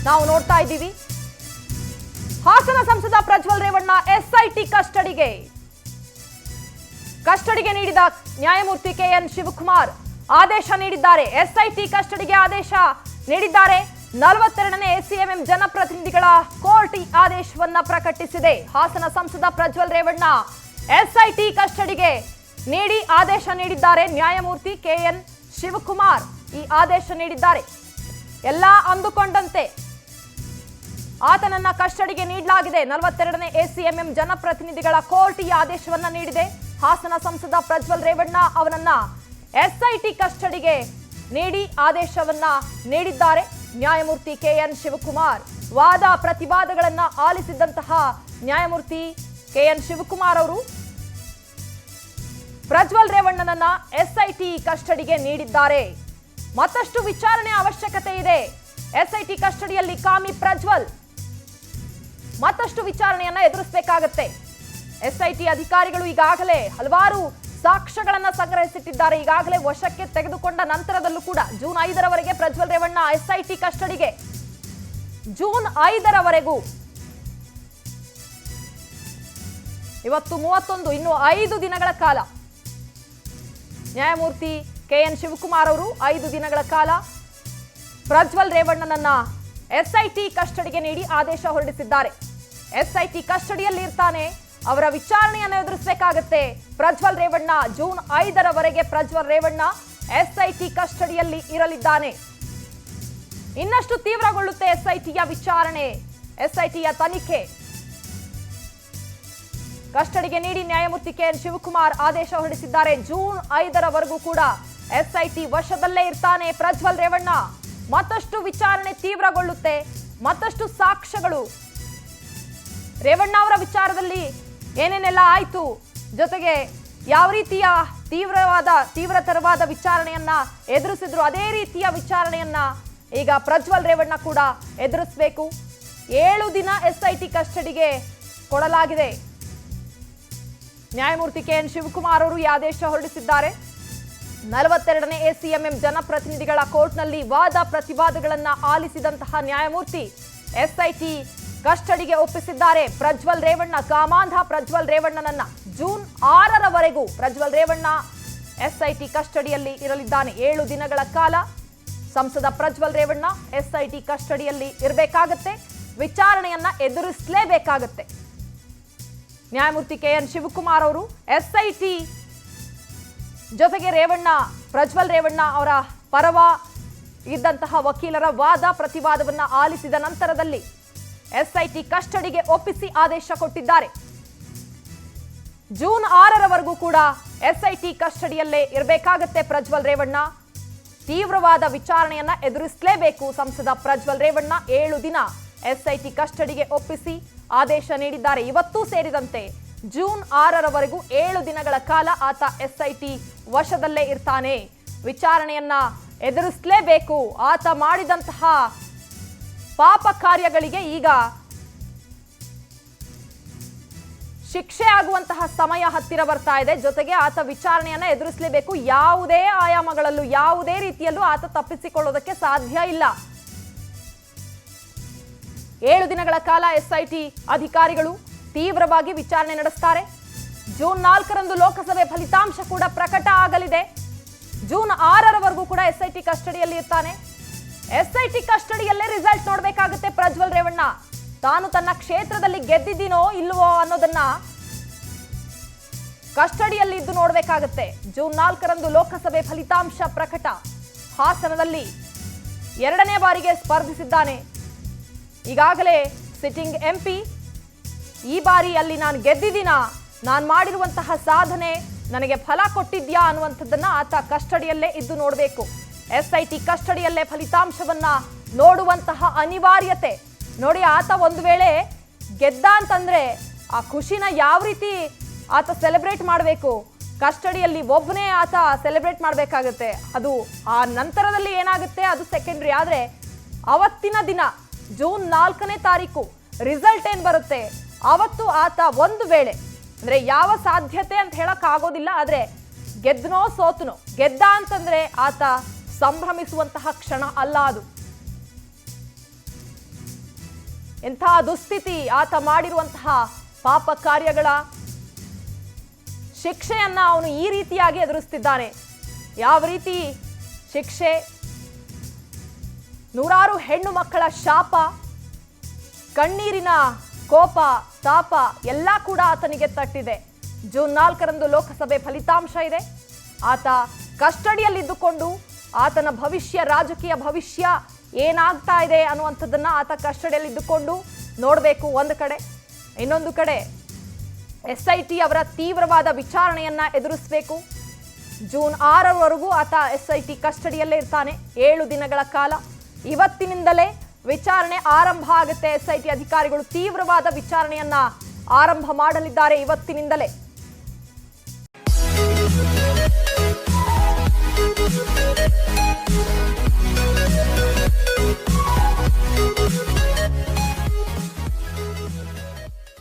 ನಾವು ನೋಡ್ತಾ ಇದ್ದೀವಿ. ಹಾಸನ ಸಂಸದ ಪ್ರಜ್ವಲ್ ರೇವಣ್ಣ ಎಸ್ಐಟಿ ಕಸ್ಟಡಿಗೆ ನೀಡಿದ ನ್ಯಾಯಮೂರ್ತಿ ಕೆಎನ್ ಶಿವಕುಮಾರ್ ಆದೇಶ ನೀಡಿದ್ದಾರೆ. ಎಸ್ಐಟಿ ಕಸ್ಟಡಿಗೆ ಆದೇಶ ನೀಡಿದ್ದಾರೆ. 42ನೇ ಎಸಿಎಂಎಂ ಜನಪ್ರತಿನಿಧಿಗಳ ಕೋರ್ಟ್ ಈ ಆದೇಶವನ್ನ ಪ್ರಕಟಿಸಿದೆ. ಹಾಸನ ಸಂಸದ ಪ್ರಜ್ವಲ್ ರೇವಣ್ಣ ಎಸ್ಐಟಿ ಕಸ್ಟಡಿಗೆ ನೀಡಿ ಆದೇಶ ನೀಡಿದ್ದಾರೆ. ನ್ಯಾಯಮೂರ್ತಿ ಕೆಎನ್ ಶಿವಕುಮಾರ್ ಈ ಆದೇಶ ನೀಡಿದ್ದಾರೆ. ಎಲ್ಲ ಅಂದುಕೊಂಡಂತೆ ಆತನನ್ನ ಕಸ್ಟಡಿಗೆ ನೀಡಲಾಗಿದೆ. 42ನೇ ಎಸಿಎಂಎಂ ಜನಪ್ರತಿನಿಧಿಗಳ ಕೋರ್ಟ್ ಈ ಆದೇಶವನ್ನ ನೀಡಿದೆ. ಹಾಸನ ಸಂಸದ ಪ್ರಜ್ವಲ್ ರೇವಣ್ಣ ಅವರನ್ನ ಎಸ್ಐಟಿ ಕಸ್ಟಡಿಗೆ ನೀಡಿ ಆದೇಶವನ್ನ ನೀಡಿದ್ದಾರೆ. ನ್ಯಾಯಮೂರ್ತಿ ಕೆಎನ್ ಶಿವಕುಮಾರ್ ವಾದ ಪ್ರತಿವಾದಗಳನ್ನ ಆಲಿಸಿದಂತಹ ನ್ಯಾಯಮೂರ್ತಿ ಕೆಎನ್ ಶಿವಕುಮಾರ್ ಅವರು ಪ್ರಜ್ವಲ್ ರೇವಣ್ಣನನ್ನ ಎಸ್ಐಟಿ ಕಸ್ಟಡಿಗೆ ನೀಡಿದ್ದಾರೆ. ಮತ್ತಷ್ಟು ವಿಚಾರಣೆ ಅವಶ್ಯಕತೆ ಇದೆ. ಎಸ್ಐಟಿ ಕಸ್ಟಡಿಯಲ್ಲಿ ಕಾಮಿ ಪ್ರಜ್ವಲ್ ಮತ್ತಷ್ಟು ವಿಚಾರಣೆಯನ್ನ ಎದುರಿಸಬೇಕಾಗತ್ತೆ. ಎಸ್ಐಟಿ ಅಧಿಕಾರಿಗಳು ಈಗಾಗಲೇ ಹಲವಾರು ಸಾಕ್ಷ್ಯಗಳನ್ನ ಸಂಗ್ರಹಿಸಿಟ್ಟಿದ್ದಾರೆ. ಈಗಾಗಲೇ ವಶಕ್ಕೆ ತೆಗೆದುಕೊಂಡ ನಂತರದಲ್ಲೂ ಕೂಡ ಜೂನ್ 5ರವರೆಗೆ ಪ್ರಜ್ವಲ್ ರೇವಣ್ಣ ಎಸ್ಐಟಿ ಕಸ್ಟಡಿಗೆ ಜೂನ್ 5ರವರೆಗೂ ಇವತ್ತು 31 ಇನ್ನು 5 ದಿನಗಳ ಕಾಲ ನ್ಯಾಯಮೂರ್ತಿ ಕೆಎನ್ ಶಿವಕುಮಾರ್ ಅವರು 5 ದಿನಗಳ ಕಾಲ ಪ್ರಜ್ವಲ್ ರೇವಣ್ಣನನ್ನ ಎಸ್ಐಟಿ ಕಸ್ಟಡಿಗೆ ನೀಡಿ ಆದೇಶ ಹೊರಡಿಸಿದ್ದಾರೆ. ಎಸ್ಐಟಿ ಕಸ್ಟಡಿಯಲ್ಲಿ ಇರ್ತಾನೆ, ಅವರ ವಿಚಾರಣೆಯನ್ನು ಎದುರಿಸಬೇಕಾಗತ್ತೆ. ಪ್ರಜ್ವಲ್ ರೇವಣ್ಣ ಜೂನ್ 5ರವರೆಗೆ ಪ್ರಜ್ವಲ್ ರೇವಣ್ಣ ಎಸ್ಐಟಿ ಕಸ್ಟಡಿಯಲ್ಲಿ ಇರಲಿದ್ದಾನೆ. ಇನ್ನಷ್ಟು ತೀವ್ರಗೊಳ್ಳುತ್ತೆ ಎಸ್ಐಟಿಯ ವಿಚಾರಣೆ, ಎಸ್ಐಟಿಯ ತನಿಖೆ. ಕಸ್ಟಡಿಗೆ ನೀಡಿ ನ್ಯಾಯಮೂರ್ತಿ ಕೆಎನ್ ಶಿವಕುಮಾರ್ ಆದೇಶ ಹೊರಡಿಸಿದ್ದಾರೆ. ಜೂನ್ 5ರವರೆಗೂ ಕೂಡ ಎಸ್ಐಟಿ ವಶದಲ್ಲೇ ಇರ್ತಾನೆ ಪ್ರಜ್ವಲ್ ರೇವಣ್ಣ. ಮತ್ತಷ್ಟು ವಿಚಾರಣೆ ತೀವ್ರಗೊಳ್ಳುತ್ತೆ. ಮತ್ತಷ್ಟು ಸಾಕ್ಷ್ಯಗಳು ರೇವಣ್ಣ ಅವರ ವಿಚಾರದಲ್ಲಿ ಏನೇನೆಲ್ಲ ಆಯ್ತು, ಜೊತೆಗೆ ಯಾವ ರೀತಿಯ ತೀವ್ರತರವಾದ ವಿಚಾರಣೆಯನ್ನ ಎದುರಿಸಿದ್ರು ಅದೇ ರೀತಿಯ ವಿಚಾರಣೆಯನ್ನ ಈಗ ಪ್ರಜ್ವಲ್ ರೇವಣ್ಣ ಕೂಡ ಎದುರಿಸಬೇಕು. 7 ದಿನ ಎಸ್ಐಟಿ ಕಸ್ಟಡಿಗೆ ಕೊಡಲಾಗಿದೆ. ನ್ಯಾಯಮೂರ್ತಿ ಕೆಎನ್ ಶಿವಕುಮಾರ್ ಅವರು ಈ ಆದೇಶ ಹೊರಡಿಸಿದ್ದಾರೆ. 42ನೇ ಎಸಿಎಂಎಂ ಜನಪ್ರತಿನಿಧಿಗಳ ಕೋರ್ಟ್ನಲ್ಲಿ ವಾದ ಪ್ರತಿವಾದಗಳನ್ನ ಆಲಿಸಿದಂತಹ ನ್ಯಾಯಮೂರ್ತಿ ಎಸ್ಐಟಿ ಕಸ್ಟಡಿಗೆ ಒಪ್ಪಿಸಿದ್ದಾರೆ. ಪ್ರಜ್ವಲ್ ರೇವಣ್ಣ ಕಾಮಾಂಧ ಪ್ರಜ್ವಲ್ ರೇವಣ್ಣನನ್ನ ಜೂನ್ 6ರವರೆಗೂ ಪ್ರಜ್ವಲ್ ರೇವಣ್ಣ ಎಸ್ಐಟಿ ಕಸ್ಟಡಿಯಲ್ಲಿ ಇರಲಿದ್ದಾನೆ. 7 ದಿನಗಳ ಕಾಲ ಸಂಸದ ಪ್ರಜ್ವಲ್ ರೇವಣ್ಣ ಎಸ್ಐಟಿ ಕಸ್ಟಡಿಯಲ್ಲಿ ಇರಬೇಕಾಗತ್ತೆ. ವಿಚಾರಣೆಯನ್ನ ಎದುರಿಸಲೇಬೇಕಾಗತ್ತೆ. ನ್ಯಾಯಮೂರ್ತಿ ಕೆಎನ್ ಶಿವಕುಮಾರ್ ಅವರು ಎಸ್ಐಟಿ ಜೊತೆಗೆ ಪ್ರಜ್ವಲ್ ರೇವಣ್ಣ ಅವರ ಪರವ ಇದ್ದಂತಹ ವಕೀಲರ ವಾದ ಪ್ರತಿವಾದವನ್ನ ಆಲಿಸಿದ ನಂತರದಲ್ಲಿ ಎಸ್ಐಟಿ ಕಸ್ಟಡಿಗೆ ಒಪ್ಪಿಸಿ ಆದೇಶ ಕೊಟ್ಟಿದ್ದಾರೆ. ಜೂನ್ 6ರವರೆಗೂ ಕೂಡ ಎಸ್ಐಟಿ ಕಸ್ಟಡಿಯಲ್ಲೇ ಇರಬೇಕಾಗತ್ತೆ ಪ್ರಜ್ವಲ್ ರೇವಣ್ಣ. ತೀವ್ರವಾದ ವಿಚಾರಣೆಯನ್ನ ಎದುರಿಸಲೇಬೇಕು ಸಂಸದ ಪ್ರಜ್ವಲ್ ರೇವಣ್ಣ. 7 ದಿನ ಎಸ್ಐಟಿ ಕಸ್ಟಡಿಗೆ ಒಪ್ಪಿಸಿ ಆದೇಶ ನೀಡಿದ್ದಾರೆ. ಇವತ್ತೂ ಸೇರಿದಂತೆ ಜೂನ್ 6ರವರೆಗೂ 7 ದಿನಗಳ ಕಾಲ ಆತ ಎಸ್ಐಟಿ ವಶದಲ್ಲೇ ಇರ್ತಾನೆ. ವಿಚಾರಣೆಯನ್ನ ಎದುರಿಸಲೇಬೇಕು. ಆತ ಮಾಡಿದಂತಹ ಪಾಪ ಕಾರ್ಯಗಳಿಗೆ ಈಗ ಶಿಕ್ಷೆ ಆಗುವಂತಹ ಸಮಯ ಹತ್ತಿರ ಬರ್ತಾ ಇದೆ. ಜೊತೆಗೆ ಆತ ವಿಚಾರಣೆಯನ್ನ ಎದುರಿಸಲೇಬೇಕು. ಯಾವುದೇ ಆಯಾಮಗಳಲ್ಲೂ ಯಾವುದೇ ರೀತಿಯಲ್ಲೂ ಆತ ತಪ್ಪಿಸಿಕೊಳ್ಳೋದಕ್ಕೆ ಸಾಧ್ಯ ಇಲ್ಲ. 7 ದಿನಗಳ ಕಾಲ ಎಸ್ಐಟಿ ಅಧಿಕಾರಿಗಳು ತೀವ್ರವಾಗಿ ವಿಚಾರಣೆ ನಡೆಸ್ತಾರೆ. ಜೂನ್ 4ರಂದು ಲೋಕಸಭೆ ಫಲಿತಾಂಶ ಕೂಡ ಪ್ರಕಟ ಆಗಲಿದೆ. ಜೂನ್ 6ರವರೆಗೂ ಕೂಡ ಎಸ್ಐಟಿ ಕಸ್ಟಡಿಯಲ್ಲಿ ಇರ್ತಾನೆ. ಎಸ್ಐಟಿ ಕಸ್ಟಡಿಯಲ್ಲೇ ರಿಸಲ್ಟ್ ನೋಡಬೇಕಾಗುತ್ತೆ ಪ್ರಜ್ವಲ್ ರೇವಣ್ಣ. ತಾನು ತನ್ನ ಕ್ಷೇತ್ರದಲ್ಲಿ ಗೆದ್ದಿದ್ದೀನೋ ಇಲ್ವೋ ಅನ್ನೋದನ್ನ ಕಸ್ಟಡಿಯಲ್ಲಿ ಇದ್ದು ನೋಡಬೇಕಾಗುತ್ತೆ. ಜೂನ್ 4ರಂದು ಲೋಕಸಭೆ ಫಲಿತಾಂಶ ಪ್ರಕಟ. ಹಾಸನದಲ್ಲಿ 2ನೇ ಬಾರಿಗೆ ಸ್ಪರ್ಧಿಸಿದ್ದಾನೆ. ಈಗಾಗಲೇ ಸಿಟ್ಟಿಂಗ್ ಎಂಪಿ. ಈ ಬಾರಿ ಅಲ್ಲಿ ನಾನು ಗೆದ್ದಿದ್ದೀನಾ, ನಾನು ಮಾಡಿರುವಂತಹ ಸಾಧನೆ ನನಗೆ ಫಲ ಕೊಟ್ಟಿದ್ಯಾ ಅನ್ನುವಂಥದ್ದನ್ನ ಆತ ಕಸ್ಟಡಿಯಲ್ಲೇ ಇದ್ದು ನೋಡಬೇಕು. ಎಸ್ಐಟಿ ಕಸ್ಟಡಿಯಲ್ಲೇ ಫಲಿತಾಂಶವನ್ನ ನೋಡುವಂತಹ ಅನಿವಾರ್ಯತೆ ನೋಡಿ. ಆತ ಒಂದು ವೇಳೆ ಗೆದ್ದ ಅಂತಂದ್ರೆ ಆ ಖುಷಿನ ಯಾವ ರೀತಿ ಆತ ಸೆಲೆಬ್ರೇಟ್ ಮಾಡಬೇಕು, ಕಸ್ಟಡಿಯಲ್ಲಿ ಒಬ್ಬನೇ ಆತ ಸೆಲೆಬ್ರೇಟ್ ಮಾಡಬೇಕಾಗುತ್ತೆ. ಅದು ಆ ನಂತರದಲ್ಲಿ ಏನಾಗುತ್ತೆ ಅದು ಸೆಕೆಂಡ್ರಿ. ಆದರೆ ಅವತ್ತಿನ ದಿನ ಜೂನ್ 4ನೇ ತಾರೀಕು ರಿಸಲ್ಟ್ ಏನ್ ಬರುತ್ತೆ ಅವತ್ತು ಆತ ಒಂದು ವೇಳೆ ಅಂದ್ರೆ ಯಾವ ಸಾಧ್ಯತೆ ಅಂತ ಹೇಳಕ್ ಆಗೋದಿಲ್ಲ, ಆದ್ರೆ ಗೆದ್ದನೋ ಸೋತನೋ, ಗೆದ್ದ ಅಂತಂದ್ರೆ ಆತ ಸಂಭ್ರಮಿಸುವಂತಹ ಕ್ಷಣ ಅಲ್ಲ ಅದು. ಎಂತಹ ದುಸ್ಥಿತಿ, ಆತ ಮಾಡಿರುವಂತಹ ಪಾಪ ಕಾರ್ಯಗಳ ಶಿಕ್ಷೆಯನ್ನ ಅವನು ಈ ರೀತಿಯಾಗಿ ಎದುರಿಸ್ತಿದ್ದಾನೆ. ಯಾವ ರೀತಿ ಶಿಕ್ಷೆ, ನೂರಾರು ಹೆಣ್ಣು ಮಕ್ಕಳ ಶಾಪ, ಕಣ್ಣೀರಿನ ಕೋಪ ತಾಪ ಎಲ್ಲ ಕೂಡ ಆತನಿಗೆ ತಟ್ಟಿದೆ. ಜೂನ್ 4ರಂದು ಲೋಕಸಭೆ ಫಲಿತಾಂಶ ಇದೆ. ಆತ ಕಸ್ಟಡಿಯಲ್ಲಿದ್ದುಕೊಂಡು ಆತನ ಭವಿಷ್ಯ, ರಾಜಕೀಯ ಭವಿಷ್ಯ ಏನಾಗ್ತಾ ಇದೆ ಅನ್ನುವಂಥದ್ದನ್ನ ಆತ ಕಸ್ಟಡಿಯಲ್ಲಿದ್ದುಕೊಂಡು ನೋಡಬೇಕು ಒಂದು ಕಡೆ. ಇನ್ನೊಂದು ಕಡೆ SIT ಅವರ ತೀವ್ರವಾದ ವಿಚಾರಣೆಯನ್ನ ಎದುರಿಸಬೇಕು. ಜೂನ್ 6ರವರೆಗೂ ಆತ SIT ಕಸ್ಟಡಿಯಲ್ಲೇ ಇರ್ತಾನೆ, 7 ದಿನಗಳ ಕಾಲ. ಇವತ್ತಿನಿಂದಲೇ ವಿಚಾರಣೆ ಆರಂಭ ಆಗುತ್ತೆ. SIT ಅಧಿಕಾರಿಗಳು ತೀವ್ರವಾದ ವಿಚಾರಣೆಯನ್ನ ಆರಂಭ ಮಾಡಲಿದ್ದಾರೆ ಇವತ್ತಿನಿಂದಲೇ.